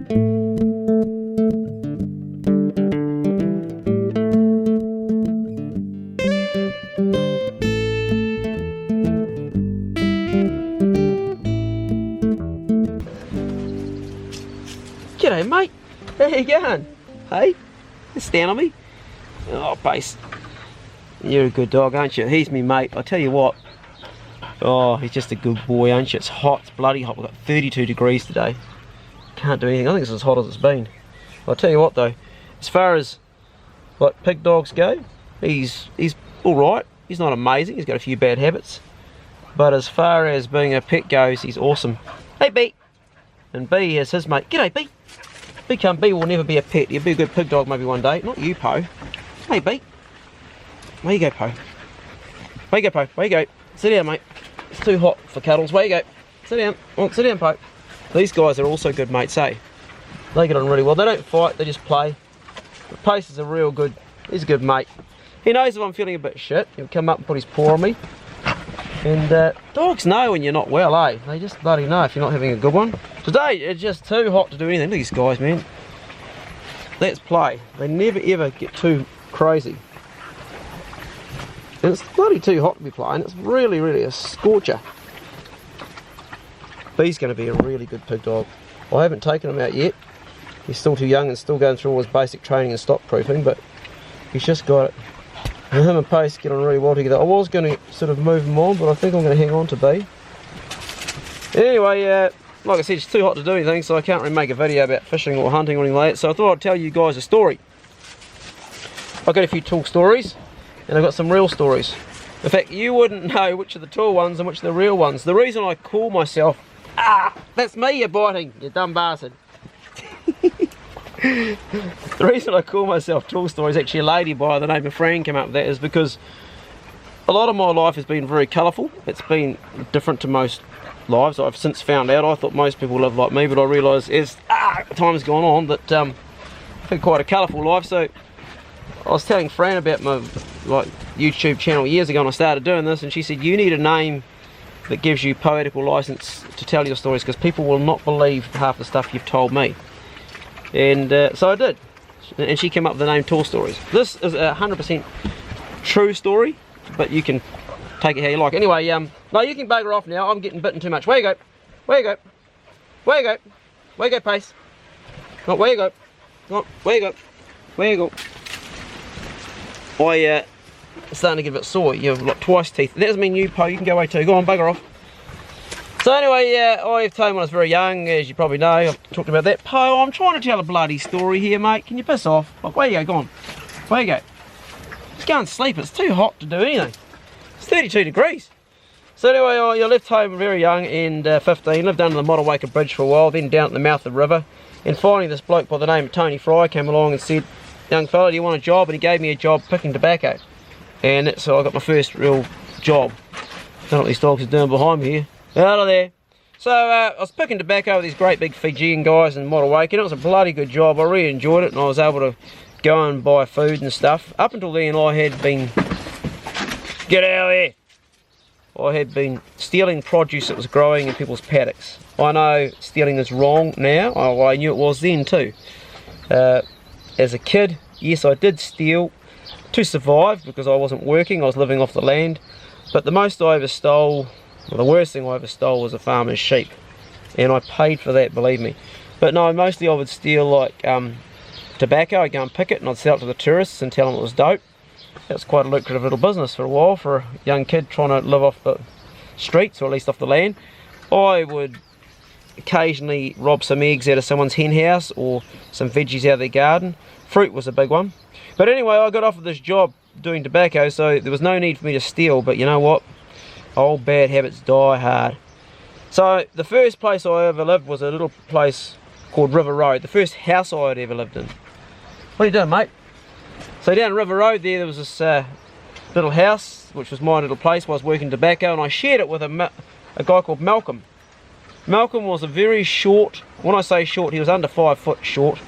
G'day mate, how you going? Hey, stand on me. Oh base, you're a good dog aren't you? He's me mate, I tell you what. Oh, he's just a good boy aren't you? It's hot, it's bloody hot, we've got 32 degrees today. Can't do anything, I think it's as hot as it's been. I'll tell you what though, as far as like pig dogs go, he's alright. He's not amazing, he's got a few bad habits. But as far as being a pet goes, he's awesome. Hey B! And B is his mate. G'day B! B will never be a pet. He'll be a good pig dog maybe one day. Not you, Po. Hey, B. Where you go, Po? Where you go, Po? Where you go? Sit down, mate. It's too hot for cuddles. Where you go? Sit down. Oh, sit down, Po. These guys are also good mates, eh? They get on really well. They don't fight, they just play. But Pace is a real good, he's a good mate. He knows if I'm feeling a bit shit. He'll come up and put his paw on me. And dogs know when you're not well, eh? They just bloody know if you're not having a good one. Today, it's just too hot to do anything. Look at these guys, man. Let's play. They never ever get too crazy. And it's bloody too hot to be playing. It's really, really a scorcher. B's going to be a really good pig dog. I haven't taken him out yet. He's still too young and still going through all his basic training and stock proofing, but he's just got it. And him and Pace get on really well together. I was going to sort of move him on, but I think I'm going to hang on to B. Anyway, like I said, it's too hot to do anything, so I can't really make a video about fishing or hunting or anything like that, so I thought I'd tell you guys a story. I've got a few tool stories, and I've got some real stories. In fact, you wouldn't know which are the tool ones and which are the real ones. The reason I call myself... Ah! That's me you're biting, you dumb bastard. The reason I call myself Tool Stories, actually a lady by the name of Fran came up with that, is because a lot of my life has been very colourful. It's been different to most lives. I've since found out, I thought most people live like me, but I realised as time's gone on that I've had quite a colourful life. So I was telling Fran about my YouTube channel years ago, and I started doing this, and she said you need a name that gives you poetical licence to tell your stories, because people will not believe half the stuff you've told me. And so I did, and she came up with the name Tool Stories. This is a 100% true story, but you can take it how you like. Anyway, no, you can bugger off now. I'm getting bitten too much. Where you go? Where you go? Where you go? Where you go, Pace? Oh, where you go? Oh, where you go? Where you go? I starting to get a bit sore. You have like twice teeth. That doesn't mean you, Po. You can go away too. Go on, bugger off. So anyway, I've told him when I was very young, as you probably know. I've talked about that. Po, I'm trying to tell a bloody story here, mate. Can you piss off? Like, where you go? Go on. Where you go? Just go and sleep. It's too hot to do anything. It's 32 degrees. So anyway, I left home very young and 15. Lived under the Motueka bridge for a while, then down at the mouth of the river. And finally, this bloke by the name of Tony Fry came along and said, young fella, do you want a job? And he gave me a job picking tobacco. And so I got my first real job. Don't know what these dogs are doing behind me here. Out of there. So I was picking tobacco with these great big Fijian guys in Motueka, and it was a bloody good job. I really enjoyed it, and I was able to go and buy food and stuff. Up until then, I had been... Get out of there! I had been stealing produce that was growing in people's paddocks. I know stealing is wrong now. I knew it was then too. As a kid, yes, I did steal to survive because I wasn't working. I was living off the land. But the most I ever stole... Well, the worst thing I ever stole was a farmer's sheep, and I paid for that, believe me. But no, mostly I would steal like tobacco. I'd go and pick it and I'd sell it to the tourists and tell them it was dope. That was quite a lucrative little business for a while for a young kid trying to live off the streets, or at least off the land. I would occasionally rob some eggs out of someone's hen house or some veggies out of their garden. Fruit was a big one. But anyway, I got offered this job doing tobacco, so there was no need for me to steal, but you know what? Old bad habits die hard. So the first place I ever lived was a little place called River Road. The first house I had ever lived in. What are you doing, mate? So down River Road there was this little house, which was my little place while I was working tobacco, and I shared it with a guy called Malcom. Malcom was a very short, when I say short, he was under 5 foot short,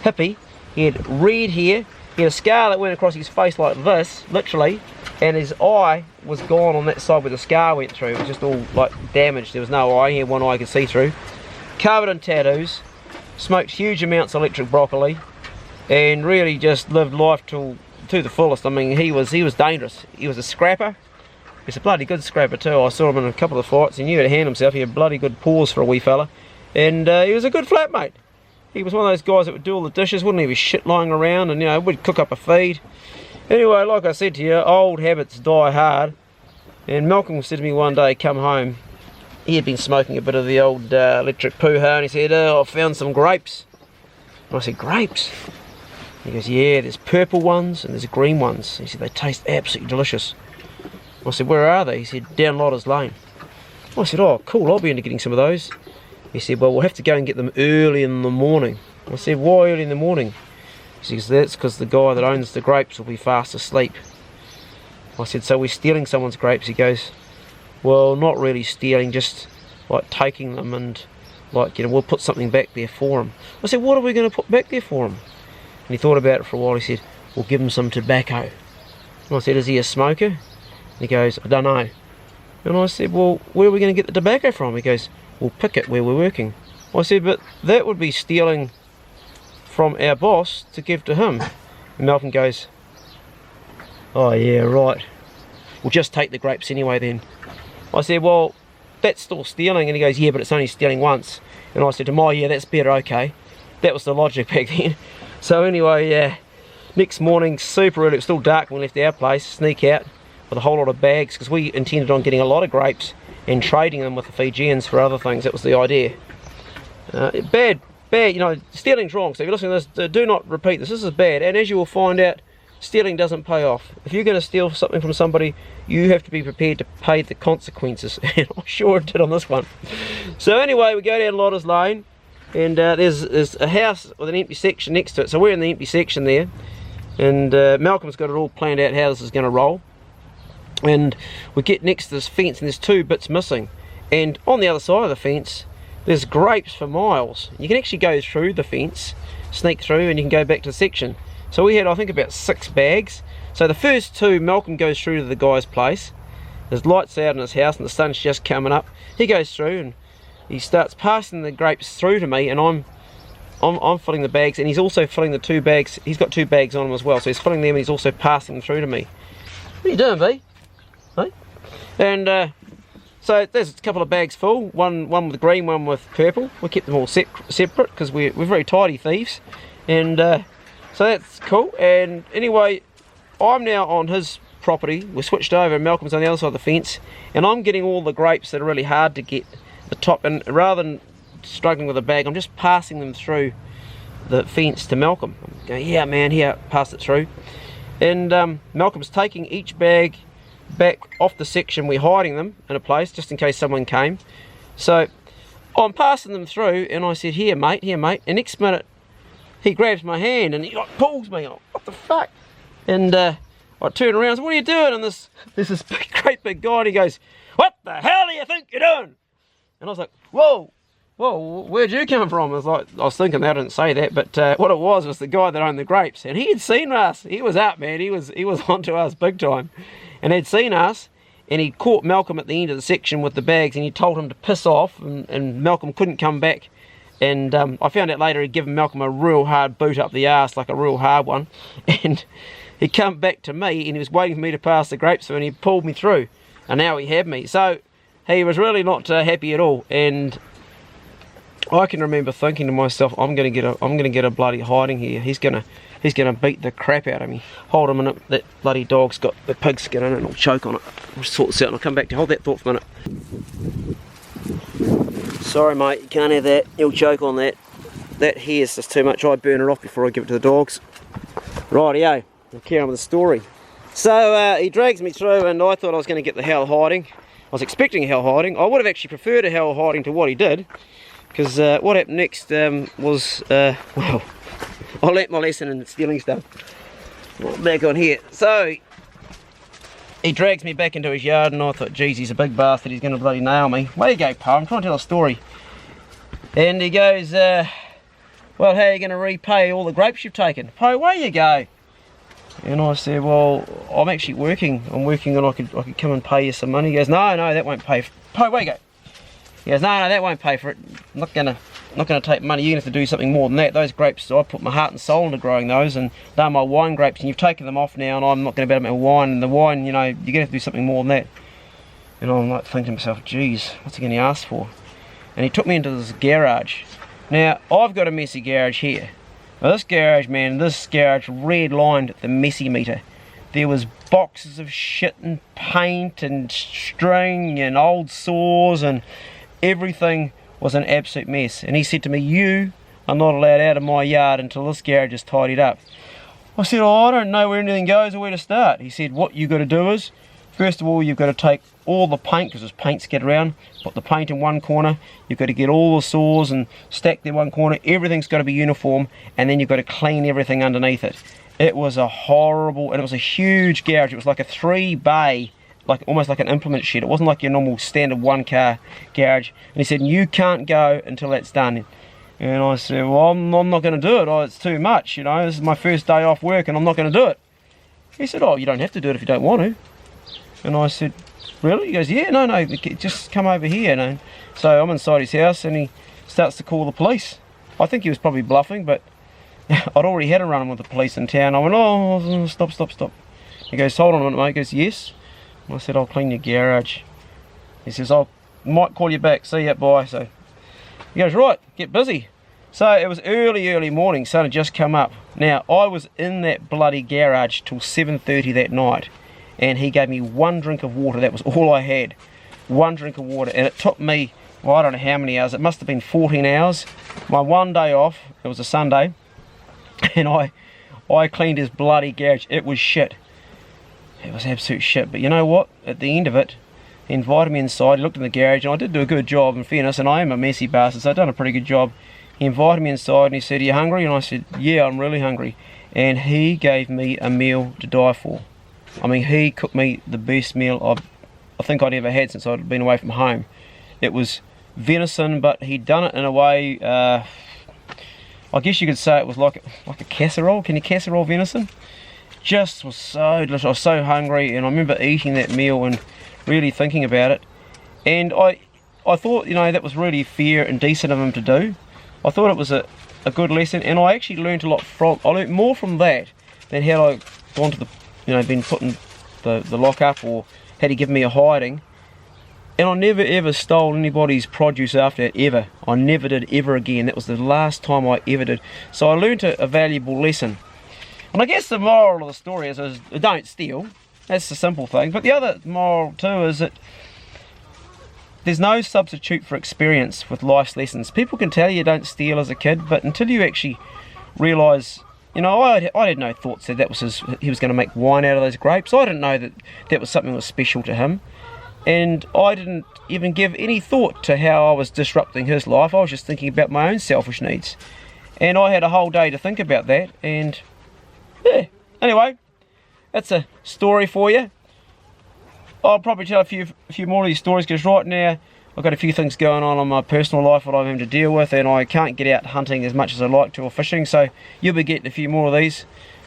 hippy. He had red hair, he had a scar that went across his face like this, literally, and his eye was gone on that side where the scar went through. It was just all like damaged. There was no eye. He had one eye I could see through. Covered in tattoos. smoked huge amounts of electric broccoli, and really just lived life to the fullest. I mean, he was dangerous. He was a scrapper. He's a bloody good scrapper too. I saw him in a couple of fights. He knew how to hand himself. He had bloody good paws for a wee fella, and he was a good flatmate. He was one of those guys that would do all the dishes, wouldn't leave his shit lying around, and would cook up a feed. Anyway, like I said to you, old habits die hard. And Malcom said to me one day, come home, he had been smoking a bit of the old electric poo-ha, and he said, I found some grapes. And I said, grapes? He goes, yeah, there's purple ones and there's green ones. He said, they taste absolutely delicious. I said, where are they? He said, down Lotters Lane. I said, oh, cool, I'll be into getting some of those. He said, well, we'll have to go and get them early in the morning. I said, why early in the morning? He says, that's because the guy that owns the grapes will be fast asleep. I said, so we're stealing someone's grapes? He goes, well, not really stealing, just like taking them, and like, we'll put something back there for him. I said, what are we going to put back there for him? And he thought about it for a while. He said, we'll give him some tobacco. And I said, is he a smoker? And he goes, I don't know. And I said, well, where are we going to get the tobacco from? He goes, we'll pick it where we're working. I said, but that would be stealing from our boss to give to him. And Malcom goes, oh yeah, right. We'll just take the grapes anyway then. I said, well, that's still stealing. And he goes, yeah, but it's only stealing once. And I said to him, oh yeah, that's better, okay. That was the logic back then. So anyway, yeah, next morning, super early, it was still dark when we left our place, sneak out with a whole lot of bags, because we intended on getting a lot of grapes and trading them with the Fijians for other things. That was the idea. Bad, stealing's wrong. So if you're listening to this, do not repeat this. This is bad. And as you will find out, stealing doesn't pay off. If you're going to steal something from somebody, you have to be prepared to pay the consequences. And I sure did on this one. So anyway, we go down Lotters Lane, and there's a house with an empty section next to it. So we're in the empty section there, and Malcom's got it all planned out how this is going to roll. And we get next to this fence, and there's two bits missing. And on the other side of the fence, there's grapes for miles. You can actually go through the fence, sneak through, and you can go back to the section. So we had, I think, about 6 bags. So the first 2, Malcom goes through to the guy's place. There's lights out in his house, and the sun's just coming up. He goes through, and he starts passing the grapes through to me, and I'm filling the bags, and he's also filling the 2 bags. He's got 2 bags on him as well, so he's filling them, and he's also passing them through to me. What are you doing, V? Hey? And so there's a couple of bags full, one with green, one with purple. We kept them all separate because we're very tidy thieves, and so that's cool. And anyway, I'm now on his property. We're switched over, and Malcom's on the other side of the fence, and I'm getting all the grapes that are really hard to get the top, and rather than struggling with a bag, I'm just passing them through the fence to Malcom. I'm going, yeah man, here, pass it through. And Malcom's taking each bag back off the section. We're hiding them in a place just in case someone came. So I'm passing them through, and I said, here mate, and next minute he grabs my hand and he like pulls me. Oh, what the fuck? And I turn around and say, what are you doing? And there's this great big guy, and he goes, what the hell do you think you're doing? And I was like, whoa, where'd you come from? I was thinking they didn't say that, but what it was the guy that owned the grapes, and he had seen us. He was out, man. He was onto us big time, and he'd seen us, and he caught Malcom at the end of the section with the bags, and he told him to piss off, and Malcom couldn't come back. And I found out later he'd given Malcom a real hard boot up the arse, like a real hard one, and he come back to me, and he was waiting for me to pass the grapes through, and he pulled me through, and now he had me. So he was really not happy at all, and I can remember thinking to myself, I'm gonna get a bloody hiding here. He's gonna beat the crap out of me. Hold a minute, that bloody dog's got the pig skin in it, and I'll choke on it. I'll sort this out, and I'll come back to hold that thought for a minute. Sorry mate, you can't have that. He'll choke on that. That hair's just too much. I burn it off before I give it to the dogs. Rightio, I'll carry on with the story. So he drags me through, and I thought I was going to get the hell hiding. I was expecting a hell hiding. I would have actually preferred a hell hiding to what he did, because what happened next was, well, I learnt my lesson in stealing stuff. Back on here. So he drags me back into his yard, and I thought, geez, he's a big bastard, he's going to bloody nail me. Where you go, Pa? I'm trying to tell a story. And he goes, well, how are you going to repay all the grapes you've taken? Pa, where you go? And I said, well, I'm actually working. I'm working, and I could come and pay you some money. He goes, no, that won't pay. Pa, where you go? He goes, no, that won't pay for it. I'm not going to not going to take money. You're going to have to do something more than that. Those grapes, I put my heart and soul into growing those, and they're my wine grapes, and you've taken them off now, and I'm not going to be able to make wine. And the wine, you know, you're going to have to do something more than that. And I'm like thinking to myself, geez, what's he going to ask for? And he took me into this garage. Now, I've got a messy garage here. Now, this garage, man, this garage red-lined the messy meter. There was boxes of shit and paint and string and old saws, and everything was an absolute mess. And he said to me, you are not allowed out of my yard until this garage is tidied up. I said, oh, I don't know where anything goes or where to start. He said, what you got to do is, first of all, you've got to take all the paint, because there's paint scattered around, put the paint in one corner, you've got to get all the saws and stack them in one corner, everything's got to be uniform, and then you've got to clean everything underneath it. It was a horrible, and it was a huge garage. It was like a 3-bay, like almost like an implement shed. It wasn't like your normal standard 1-car garage. And he said, you can't go until that's done. And I said, well, I'm not going to do it. Oh, it's too much, you know. This is my first day off work and I'm not going to do it. He said, oh, you don't have to do it if you don't want to. And I said, really? He goes, yeah, no, just come over here. You know. So I'm inside his house and he starts to call the police. I think he was probably bluffing, but I'd already had a run with the police in town. I went, oh, stop. He goes, hold on a minute, mate. He goes, yes. I said, I'll clean your garage. He says, I might call you back. See ya, bye. So he goes, right, get busy. So it was early morning, sun had just come up. Now, I was in that bloody garage till 7:30 that night, and he gave me one drink of water. That was all I had. One drink of water. And it took me, well, I don't know how many hours. It must have been 14 hours. My one day off, it was a Sunday, and I cleaned his bloody garage. It was shit. It was absolute shit, but you know what? At the end of it, he invited me inside, he looked in the garage, and I did do a good job, in fairness, and I am a messy bastard, so I've done a pretty good job. He invited me inside, and he said, are you hungry? And I said, yeah, I'm really hungry. And he gave me a meal to die for. I mean, he cooked me the best meal I think I'd ever had since I'd been away from home. It was venison, but he'd done it in a way, I guess you could say it was like a casserole. Can you casserole venison? Just was so delicious. I was so hungry, and I remember eating that meal and really thinking about it. And I thought, you know, that was really fair and decent of him to do. I thought it was a good lesson, and I actually learned a lot I learned more from that than had I gone to the, you know, been put in the lock-up, or had he given me a hiding. And I never ever stole anybody's produce after that, ever. I never did ever again. That was the last time I ever did. So I learned a valuable lesson. And I guess the moral of the story is don't steal. That's the simple thing. But the other moral too is that there's no substitute for experience with life's lessons. People can tell you don't steal as a kid, but until you actually realise, you know, I had no thoughts that he was going to make wine out of those grapes. I didn't know that was something that was special to him. And I didn't even give any thought to how I was disrupting his life. I was just thinking about my own selfish needs. And I had a whole day to think about that, and yeah, anyway, that's a story for you. I'll probably tell a few more of these stories, because right now I've got a few things going on in my personal life that I'm having to deal with, and I can't get out hunting as much as I like to, or fishing, so you'll be getting a few more of these.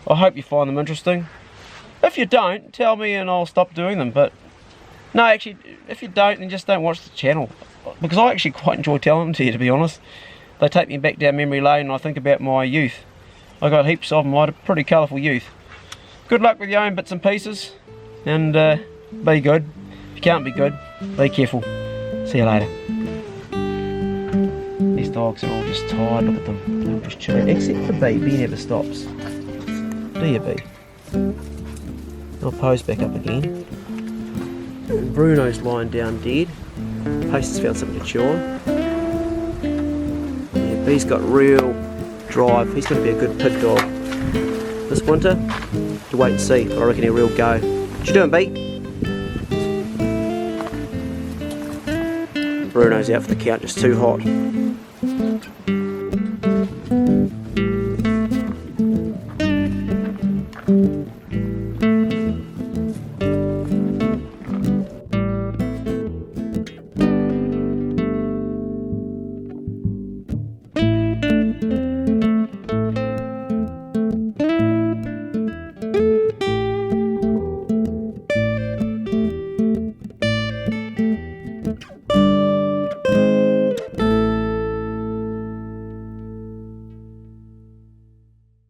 I hope you find them interesting. If you don't, tell me and I'll stop doing them. But no, actually, if you don't, then just don't watch the channel, because I actually quite enjoy telling them to you, to be honest. They take me back down memory lane, and I think about my youth. I got heaps of them. I had a pretty colourful youth. Good luck with your own bits and pieces, and be good. If you can't be good, be careful. See you later. These dogs are all just tired. Look at them. They're all just chilling. Except for B. B never stops. Do you, B? I'll pose back up again. Bruno's lying down dead. Post has found something to chew on. Yeah, B's got real drive. He's going to be a good pig dog this winter. To wait and see, but I reckon he'll real go. What you doing, B? Bruno's out for the count, just too hot.